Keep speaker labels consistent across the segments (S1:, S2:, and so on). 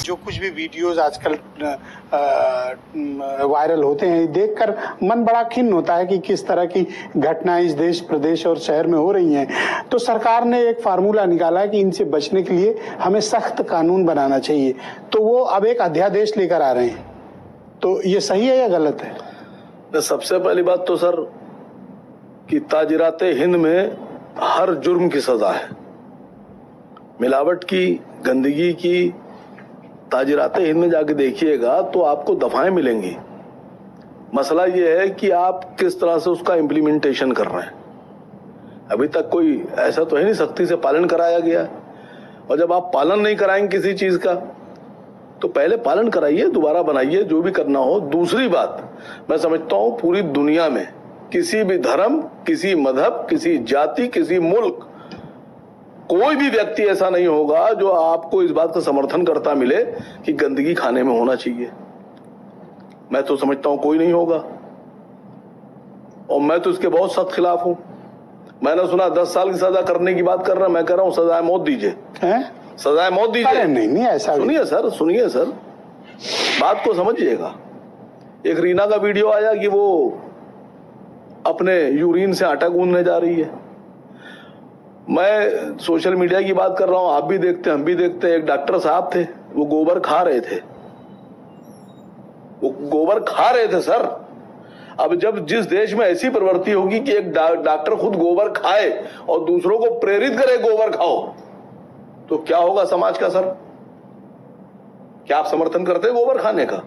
S1: जो कुछ भी वीडियोज आजकल वायरल होते हैं, देखकर मन बड़ा खिन्न होता है कि किस तरह की घटनाएं इस देश, प्रदेश और शहर में हो रही हैं। तो सरकार ने एक फार्मूला निकाला है कि इनसे बचने के लिए हमें सख्त कानून बनाना चाहिए। तो वो अब एक अध्यादेश लेकर आ रहे हैं। तो ये सही है या गलत है?
S2: सबसे पहली बात तो सर कि ताजिराते हिंद में हर जुर्म की सजा है। मिलावट की, गंदगी की, ताजिराते हिंद में जाके देखिएगा तो आपको दफाएं मिलेंगी। मसला ये है कि आप किस तरह से उसका इम्प्लीमेंटेशन कर रहे हैं। अभी तक कोई ऐसा तो है नहीं सख्ती से पालन कराया गया है। और जब आप पालन नहीं कराएंगे किसी चीज का तो पहले पालन कराइए, दोबारा बनाइए, जो भी करना हो। दूसरी बात, मैं समझता हूं पूरी दुनिया में किसी भी धर्म, किसी मजहब, किसी जाति, किसी मुल्क, कोई भी व्यक्ति ऐसा नहीं होगा जो आपको इस बात का समर्थन करता मिले कि गंदगी खाने में होना चाहिए। मैं तो समझता हूं कोई नहीं होगा, और मैं तो इसके बहुत सख्त खिलाफ हूं। मैंने सुना 10 साल की सजा करने की बात कर रहा, मैं कह रहा हूं सजाए मौत दीजिए, सजाए मौत दीजिए।
S1: नहीं ऐसा
S2: सुनिए सर, बात को समझिएगा। एक रीना का वीडियो आया कि वो अपने यूरिन से आटा गूंदने जा रही है। मैं सोशल मीडिया की बात कर रहा हूं, आप भी देखते हैं, हम भी देखते हैं। एक डॉक्टर साहब थे, वो गोबर खा रहे थे, सर। अब जब जिस देश में ऐसी प्रवृत्ति होगी कि एक डॉक्टर खुद गोबर खाए और दूसरों को प्रेरित करे गोबर खाओ, तो क्या होगा समाज का? सर, क्या आप समर्थन करते हैं गोबर खाने का?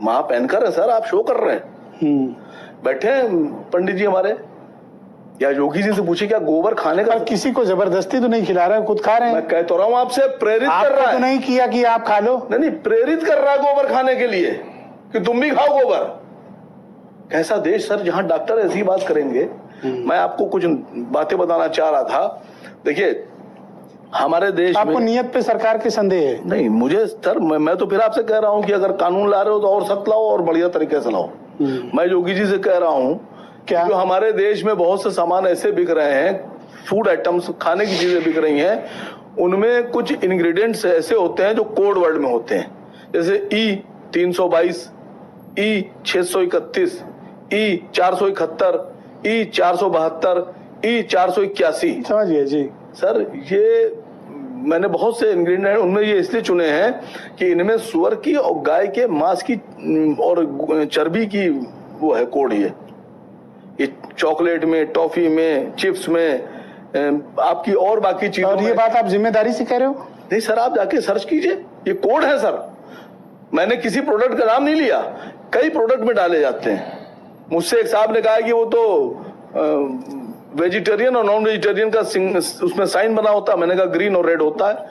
S2: मां पहनकर है सर, आप शो कर रहे हैं। बैठे हैं पंडित जी हमारे, या योगी जी से पूछे क्या गोबर खाने का?
S1: किसी को जबरदस्ती तो नहीं खिला रहे हैं, खुद खा रहे हैं।
S2: मैं कह तो रहा हूं आपसे, प्रेरित कर रहा है।
S1: तो नहीं किया कि आप खा लो।
S2: नहीं, प्रेरित कर रहा है गोबर खाने के लिए कि तुम भी खाओ गोबर। कैसा देश सर जहां डॉक्टर ऐसी बात करेंगे। मैं आपको कुछ बातें बताना चाह रहा था। देखिए, हमारे देश
S1: आपको
S2: में
S1: नियत पे सरकार के संदेह है?
S2: नहीं, मुझे सर, मैं तो फिर आपसे कह रहा हूं कि अगर कानून ला रहे हो तो और सख्त लाओ और बढ़िया तरीके से लाओ। मैं योगी जी से कह रहा हूं क्या जो हमारे देश में बहुत से सामान ऐसे बिक रहे हैं, फूड आइटम्स, खाने की चीजें बिक रही हैं, उनमें कुछ इंग्रेडिएंट्स ऐसे होते हैं जो कोड वर्ड में होते हैं, जैसे E322, E631, E471, E472, E481।
S1: समझ गए जी
S2: सर। ये मैंने बहुत से इंग्रेडिएंट उनमें ये इसलिए चुने हैं कि इनमें सुअर की और गाय के मांस की और चर्बी की वो है कोड। ये चॉकलेट में, टॉफी में, चिप्स में, आपकी और बाकी चीजों।
S1: और ये बात आप जिम्मेदारी से कह रहे हो?
S2: नहीं सर, आप जाके सर्च कीजिए, ये कोड है सर। मैंने किसी प्रोडक्ट का नाम नहीं लिया, कई प्रोडक्ट में डाले जाते हैं। मुझसे एक साहब ने कहा कि वो तो वेजिटेरियन और नॉन वेजिटेरियन का उसमें साइन बना होता है। मैंने कहा ग्रीन और रेड होता है,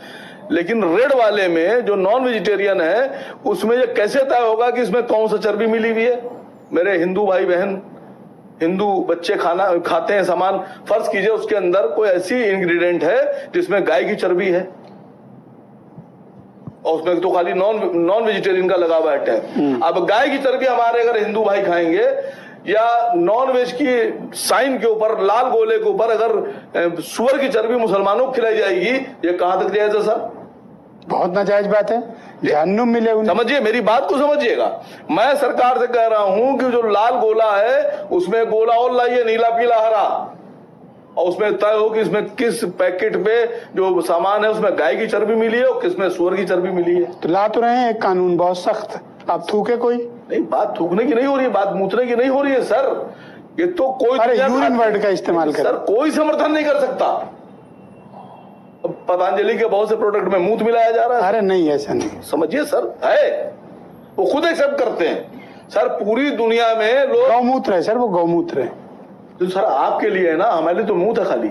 S2: लेकिन रेड वाले में जो नॉन वेजिटेरियन है उसमें ये कैसे तय होगा कि इसमें कौन सा चर्बी मिली हुई है? मेरे हिंदू भाई बहन, हिंदू बच्चे खाना खाते हैं सामान, फर्ज कीजिए उसके अंदर कोई ऐसी इंग्रेडिएंट है जिसमें गाय की चर्बी है और उसमें तो खाली नॉन वेजिटेरियन का लगा हुआ है। अब गाय की चर्बी हमारे अगर हिंदू भाई खाएंगे या नॉन वेज की साइन के ऊपर, लाल गोले के ऊपर अगर सुअर की चर्बी मुसलमानों को खिलाई जाएगी, ये कहां तक जायज है सर?
S1: बहुत नाजायज बात है, जहन्नुम मिले उन्हें।
S2: समझिए, मेरी बात को समझिएगा। मैं सरकार से कह रहा हूं कि जो लाल गोला है उसमें गोला और लाइए, नीला, पीला, हरा, और उसमें तय हो कि इसमें किस पैकेट पे जो सामान है उसमें गाय की चर्बी मिली है और किसमें सुअर की चर्बी मिली है।
S1: तो ला तो रहे हैं एक कानून बहुत सख्त, आप थूके कोई?
S2: नहीं, बात थूकने की नहीं हो रही है, बात मूतने की नहीं हो रही है सर। ये तो कोई
S1: यूरिन वर्ड का इस्तेमाल कर
S2: सर, कोई समर्थन नहीं कर सकता। पतंजलि के बहुत से प्रोडक्ट में मूत मिलाया जा रहा है।
S1: अरे नहीं, ऐसा नहीं,
S2: समझिए सर, है वो खुद एक्सेप्ट करते हैं सर। पूरी दुनिया में लोग
S1: गौमूत्र है सर, वो गौमूत्र है।
S2: तो सर आपके लिए है ना, हमारे लिए तो मूत है खाली।